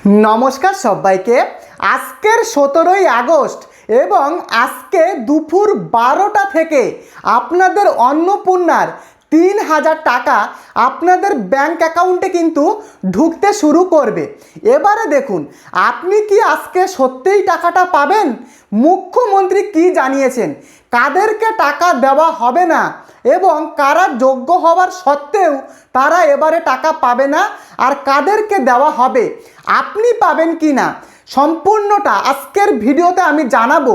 নমস্কার সবাইকে। আজকের 17ই আগস্ট এবং আজকে দুপুর 12টা থেকে আপনাদের অন্নপূর্ণার 3000 টাকা আপনাদের ব্যাংক অ্যাকাউন্টে কিন্তু ঢুকতে শুরু করবে। এবারে দেখুন, আপনি কি আজকে সত্যিই টাকাটা পাবেন? মুখ্যমন্ত্রী কি জানিয়েছেন, কাদেরকে টাকা দেওয়া হবে না এবং কারা যোগ্য হওয়ার সত্ত্বেও তারা এবারে টাকা পাবে না, আর কাদেরকে দেওয়া হবে, আপনি পাবেন কি না, সম্পূর্ণটা আজকের ভিডিওতে আমি জানাবো।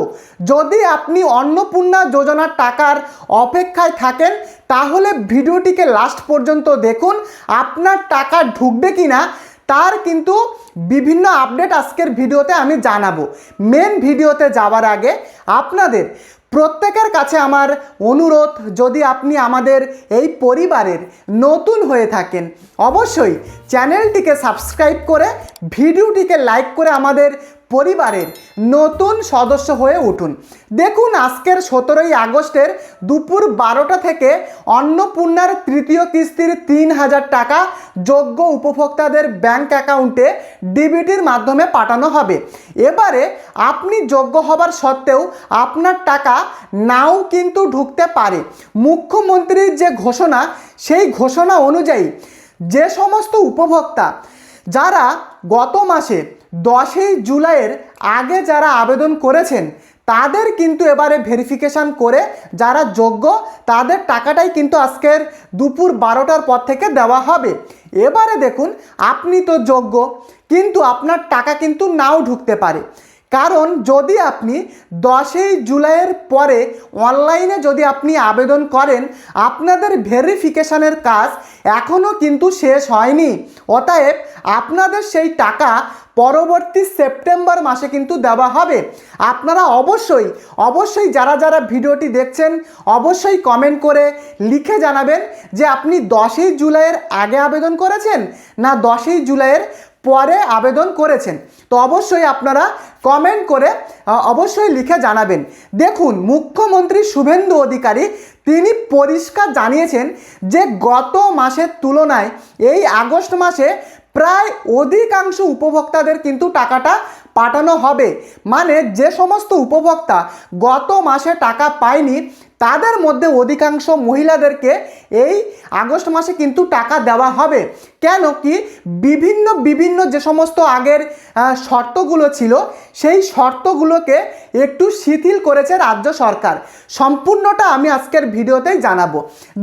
যদি আপনি অন্নপূর্ণা যোজনার টাকার অপেক্ষায় থাকেন তাহলে ভিডিওটিকে লাস্ট পর্যন্ত দেখুন। আপনার টাকা ঢুকবে কি না তার কিন্তু বিভিন্ন আপডেট আজকের ভিডিওতে আমি জানাবো। মেন ভিডিওতে যাওয়ার আগে আপনাদের প্রত্যেকের কাছে আমার অনুরোধ, যদি আপনি আমাদের এই পরিবারের নতুন হয়ে থাকেন অবশ্যই চ্যানেলটিকে সাবস্ক্রাইব করে ভিডিওটিকে লাইক করে আমাদের পরিবারের নতুন সদস্য হয়ে উঠুন। দেখুন, আজকের 17ই আগস্টের দুপুর 12টা থেকে অন্নপূর্ণার তৃতীয় কিস্তির 3000 টাকা যোগ্য উপভোক্তাদের ব্যাংক অ্যাকাউন্টে ডিবিটির মাধ্যমে পাঠানো হবে। এবারে আপনি যোগ্য হবার সত্ত্বেও আপনার টাকা নাও কিন্তু ঢুকতে পারে। মুখ্যমন্ত্রীর যে ঘোষণা, সেই ঘোষণা অনুযায়ী যে সমস্ত উপভোক্তা যারা গত মাসে 10ই জুলাইয়ের আগে যারা আবেদন করেছেন তাদের কিন্তু এবারে ভেরিফিকেশান করে যারা যোগ্য তাদের টাকাটাই কিন্তু আজকের দুপুর 12টার পর থেকে দেওয়া হবে। এবারে দেখুন, আপনি তো যোগ্য কিন্তু আপনার টাকা কিন্তু নাও ঢুকতে পারে। কারণ যদি আপনি 10ই জুলাইয়ের পরে অনলাইনে যদি আপনি আবেদন করেন, আপনাদের ভেরিফিকেশানের কাজ এখনও কিন্তু শেষ হয়নি। অতএব আপনাদের সেই টাকা পরবর্তী সেপ্টেম্বর মাসে কিন্তু দেওয়া হবে। আপনারা অবশ্যই যারা ভিডিওটি দেখছেন অবশ্যই কমেন্ট করে লিখে জানাবেন যে আপনি 10ই জুলাইয়ের আগে আবেদন করেছেন না 10ই জুলাইয়ের পরে আবেদন করেছেন। তো অবশ্যই আপনারা কমেন্ট করে অবশ্যই লিখে জানাবেন। দেখুন, মুখ্যমন্ত্রী শুভেন্দু অধিকারী তিনি পরিষ্কার জানিয়েছেন যে গত মাসের তুলনায় এই আগস্ট মাসে প্রায় অধিকাংশ উপভোক্তাদের কিন্তু টাকাটা পাঠানো হবে। মানে যে সমস্ত উপভোক্তা গত মাসে টাকা পায়নি তাদের মধ্যে অধিকাংশ মহিলাদেরকে এই আগস্ট মাসে কিন্তু টাকা দেওয়া হবে। কেন কি বিভিন্ন যে সমস্ত আগের শর্তগুলো ছিল সেই শর্তগুলোকে একটু শিথিল করেছে রাজ্য সরকার। সম্পূর্ণটা আমি আজকের ভিডিওতেই জানাবো।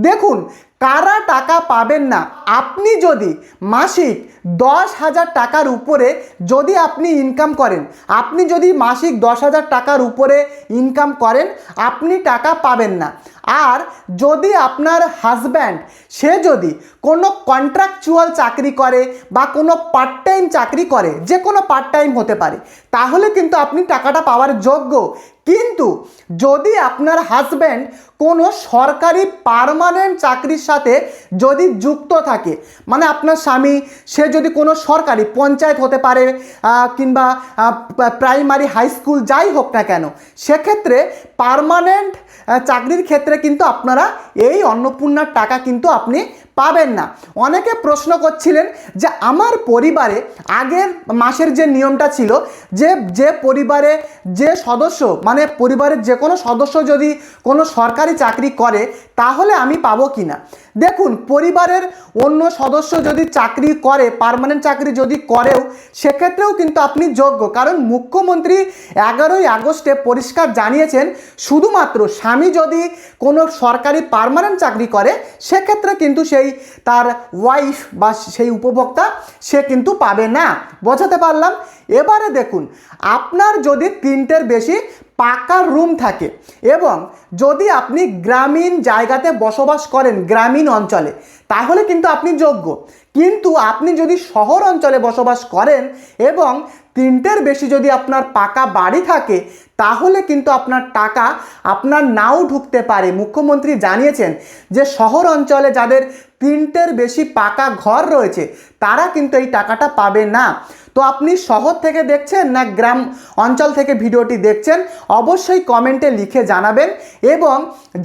দেখুন, কারা টাকা পাবেন না, আপনি যদি মাসিক 10,000 টাকার উপরে যদি আপনি ইনকাম করেন, আপনি যদি মাসিক 10,000 টাকার উপরে ইনকাম করেন আপনি টাকা পাবেন না। আর যদি আপনার হাজব্যান্ড সে যদি কোনো কন্ট্রাকচুয়াল চাকরি করে বা কোনো পার্ট টাইম চাকরি করে, যে কোনো পার্ট টাইম হতে পারে, তাহলে কিন্তু আপনি টাকাটা পাওয়ার যোগ্য। কিন্তু যদি আপনার হাজব্যান্ড কোনো সরকারি পার্মানেন্ট চাকরির সাথে যদি যুক্ত থাকে, মানে আপনার স্বামী সে যদি কোনো সরকারি পঞ্চায়েত হতে পারে কিংবা প্রাইমারি হাই স্কুল যাই হোক না কেন, সেক্ষেত্রে পার্মানেন্ট চাকরির ক্ষেত্রে কিন্তু আপনারা এই অন্নপূর্ণার টাকা কিন্তু আপনি পাবেন না। অনেকে প্রশ্ন করছিলেন যে আমার পরিবারে আগের মাসের যে নিয়মটা ছিল যে পরিবারে যে সদস্য, মানে পরিবারের যে কোনো সদস্য যদি কোনো সরকারি চাকরি করে তাহলে আমি পাবো কি না। দেখুন, পরিবারের অন্য সদস্য যদি চাকরি করে, পার্মানেন্ট চাকরি যদি করেও, সেক্ষেত্রেও কিন্তু আপনি যোগ্য। কারণ মুখ্যমন্ত্রী 11ই আগস্টে পরিষ্কার জানিয়েছেন শুধুমাত্র স্বামী যদি কোনো সরকারি পার্মানেন্ট চাকরি করে সেক্ষেত্রে কিন্তু সেই তার ওয়াইফ বা সেই উপভোক্তা সে কিন্তু পাবে না। বোঝাতে পারলাম? এবারে দেখুন, আপনার যদি 3টের বেশি পাকা রুম থাকে এবং যদি আপনি গ্রামীণ জায়গাতে বসবাস করেন, গ্রামীণ অঞ্চলে, তাহলে কিন্তু আপনি যোগ্য। কিন্তু আপনি যদি শহর অঞ্চলে বসবাস করেন এবং 3টের বেশি যদি আপনার পাকা বাড়ি থাকে তাহলে কিন্তু আপনার টাকা আপনার নাও ঢুকতে পারে। মুখ্যমন্ত্রী জানিয়েছেন যে শহর অঞ্চলে যাদের 3টের বেশি পাকা ঘর রয়েছে তারা কিন্তু এই টাকাটা পাবে না। তো আপনি শহর থেকে দেখছেন না গ্রাম অঞ্চল থেকে ভিডিওটি দেখছেন অবশ্যই কমেন্টে লিখে জানাবেন। এবং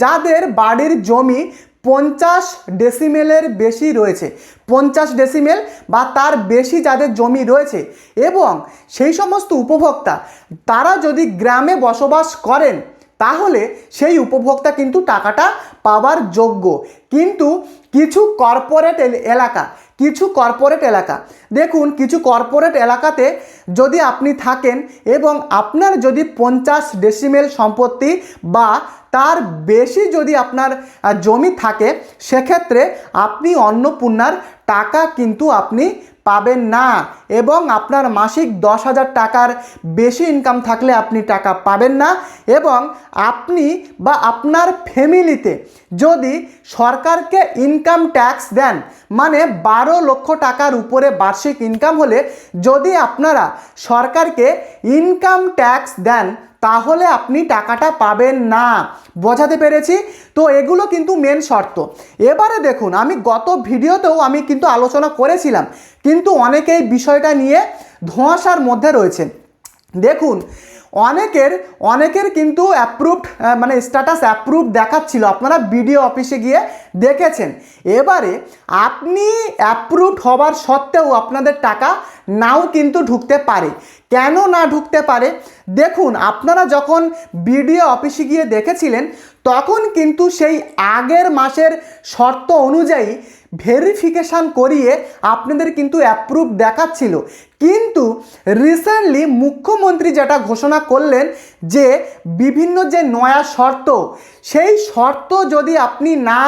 যাদের বাড়ির জমি 50 ডেসিমেলের বেশি রয়েছে, 50 ডেসিমেল বা তার বেশি যাদের জমি রয়েছে এবং সেই সমস্ত উপভোক্তা তারা যদি গ্রামে বসবাস করেন তাহলে সেই উপভোক্তা কিন্তু টাকাটা পাওয়ার যোগ্য। কিন্তু কিছু কর্পোরেট এলাকা দেখুন, কিছু কর্পোরেট এলাকাতে যদি আপনি থাকেন এবং আপনার যদি 50 ডেসিমেল সম্পত্তি বা তার বেশি যদি আপনার জমি থাকে, সেক্ষেত্রে আপনি অন্নপূর্ণার টাকা কিন্তু আপনি পাবেন না এবং আপনার মাসিক 10,000 টাকার বেশি ইনকাম থাকলে আপনি টাকা পাবেন না এবং আপনি বা আপনার ফ্যামিলিতে যদি সরকারকে ইনকাম ট্যাক্স দেন, মানে 12 লক্ষ টাকার উপরে বার্ষিক ইনকাম হলে যদি আপনারা সরকারকে ইনকাম ট্যাক্স দেন তাহলে আপনি টাকাটা পাবেন না। বোঝাতে পেরেছি? তো এগুলো কিন্তু মেন শর্ত। এবারে দেখুন, আমি গত ভিডিওতেও আমি কিন্তু আলোচনা করেছিলাম, কিন্তু অনেকেই বিষয়টা নিয়ে ধোঁয়াশার মধ্যে রয়েছে। দেখুন, অনেকের কিন্তু অ্যাপ্রুভড মানে স্ট্যাটাস অ্যাপ্রুভড দেখাচ্ছিল, আপনারা বিডিও অফিসে গিয়ে দেখেছেন। এবারে আপনি অ্যাপ্রুভড হবার সত্ত্বেও আপনাদের টাকা নাও কিন্তু ঢুকতে পারে। কেন না ঢুকতে পারে? দেখুন, আপনারা যখন বিডিও অফিসে গিয়ে দেখেছিলেন তখন কিন্তু সেই আগের মাসের শর্ত অনুযায়ী ভেরিফিকেশান করিয়ে আপনাদের কিন্তু অ্যাপ্রুভ দেখাচ্ছিল। কিন্তু রিসেন্টলি মুখ্যমন্ত্রী যেটা ঘোষণা করলেন যে বিভিন্ন যে নয়া শর্ত, সেই শর্ত যদি আপনি না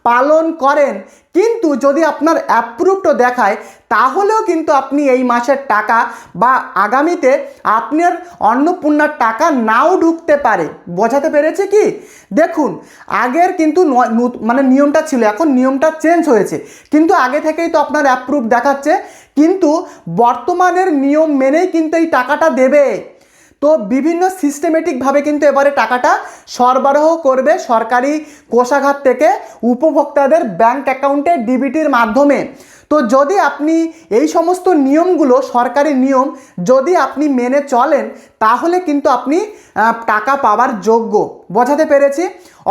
পালন করেন কিন্তু যদি আপনার অ্যাপ্রুভড দেখায় তাহলেও কিন্তু আপনি এই মাসের টাকা বা আগামীতে আপনার অন্নপূর্ণার টাকা নাও ঢুকতে পারে। বোঝাতে পেরেছে কি? দেখুন, আগের কিন্তু মানে নিয়মটা ছিল, এখন নিয়মটা চেঞ্জ হয়েছে, কিন্তু আগে থেকেই তো আপনার অ্যাপ্রুভ দেখাচ্ছে, কিন্তু বর্তমানের নিয়ম মেনেই কিন্তু এই টাকাটা দেবে। তো বিভিন্ন সিস্টেমেটিকভাবে কিন্তু এবারে টাকাটা সরবরাহ করবে সরকারি কোষাগার থেকে উপভোক্তাদের ব্যাংক অ্যাকাউন্টে ডিবিটির মাধ্যমে। তো যদি আপনি এই সমস্ত নিয়মগুলো, সরকারি নিয়ম যদি আপনি মেনে চলেন তাহলে কিন্তু আপনি টাকা পাওয়ার যোগ্য। বোঝাতে পেরেছি?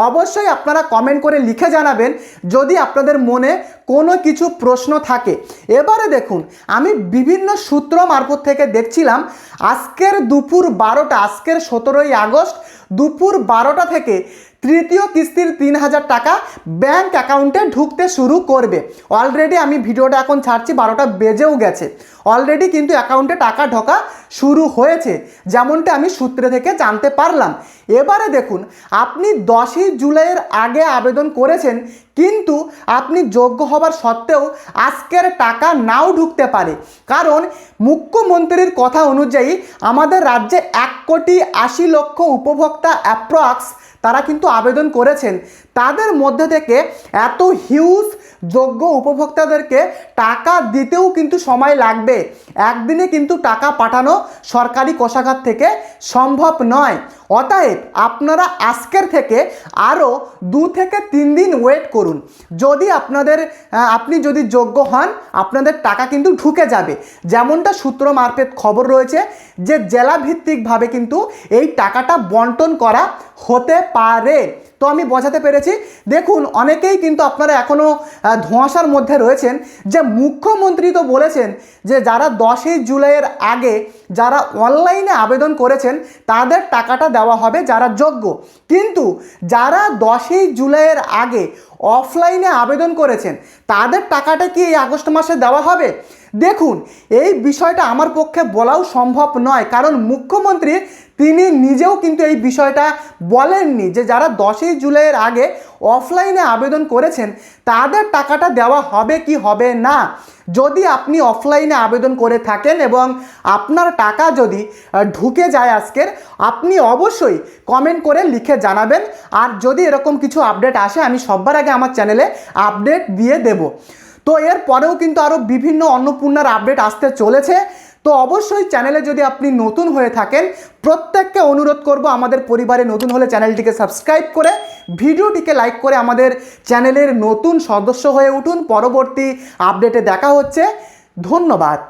অবশ্যই আপনারা কমেন্ট করে লিখে জানাবেন যদি আপনাদের মনে কোনো কিছু প্রশ্ন থাকে। এবারে দেখুন, আমি বিভিন্ন সূত্র মারফত থেকে দেখছিলাম আজকের দুপুর 12টা, আজকের 17ই আগস্ট দুপুর 12টা থেকে তৃতীয় কিস্তির 3,000 টাকা ব্যাংক অ্যাকাউন্টে ঢুকতে শুরু করবে। অলরেডি আমি ভিডিওটা এখন ছাড়ছি, 12টা বেজেও গেছে, অলরেডি কিন্তু অ্যাকাউন্টে টাকা ঢোকা শুরু হয়েছে, যেমনটা আমি সূত্রে থেকে জানতে পারলাম। এবারে দেখুন, আপনি 10ই জুলাইয়ের আগে আবেদন করেছেন কিন্তু আপনি যোগ্য হবার সত্ত্বেও আজকের টাকা নাও ঢুকতে পারে, কারণ মুখ্যমন্ত্রীর কথা অনুযায়ী আমাদের রাজ্যে 1,80,00,000 উপভোক্তা অ্যাপ্রক্স তারা কিন্তু আবেদন করেছেন। তাদের মধ্যে থেকে এত হিউজ যোগ্য উপভোক্তাদেরকে টাকা দিতেও কিন্তু সময় লাগবে, একদিনে কিন্তু টাকা পাঠানো সরকারি কোষাগার থেকে সম্ভব নয়। অতএব আপনারা আজকের থেকে আরও 2 থেকে 3 দিন ওয়েট করুন। যদি আপনি যদি যোগ্য হন আপনাদের টাকা কিন্তু ঢুকে যাবে, যেমনটা সূত্র মারফত খবর রয়েছে যে জেলাভিত্তিকভাবে কিন্তু এই টাকাটা বন্টন করা হতে পারে। তো আমি বোঝাতে পেরেছি? দেখুন, অনেকেই কিন্তু আপনারা এখনও ধোঁয়াশার মধ্যে রয়েছেন যে মুখ্যমন্ত্রী তো বলেছেন যে যারা 10ই জুলাইয়ের আগে যারা অনলাইনে আবেদন করেছেন তাদের টাকাটা দেওয়া হবে যারা যোগ্য, কিন্তু যারা 10ই জুলাইয়ের আগে অফলাইনে আবেদন করেছেন তাদের টাকাটা কি এই আগস্ট মাসে দেওয়া হবে? দেখুন, এই বিষয়টা আমার পক্ষে বলাও সম্ভব নয়, কারণ মুখ্যমন্ত্রী তিনি নিজেও কিন্তু এই বিষয়টা বলেননি যে যারা 10ই জুলাইয়ের আগে অফলাইনে আবেদন করেছেন তাদের টাকাটা দেওয়া হবে কি হবে না। যদি আপনি অফলাইনে আবেদন করে থাকেন এবং আপনার টাকা যদি ঢুকে যায় আজকের, আপনি অবশ্যই কমেন্ট করে লিখে জানাবেন। আর যদি এরকম কিছু আপডেট আসে আমি সবার আগে আমার চ্যানেলে আপডেট দিয়ে দেব। তো এর পরেও কিন্তু আরও বিভিন্ন অন্নপূর্ণার আপডেট আসতে চলেছে। তো অবশ্যই চ্যানেলে যদি আপনি নতুন হয়ে থাকেন প্রত্যেককে অনুরোধ করব আমাদের পরিবারে নতুন হলে চ্যানেলটিকে সাবস্ক্রাইব করে ভিডিওটিকে লাইক করে আমাদের চ্যানেলের নতুন সদস্য হয়ে উঠুন। পরবর্তী আপডেটে দেখা হচ্ছে। ধন্যবাদ।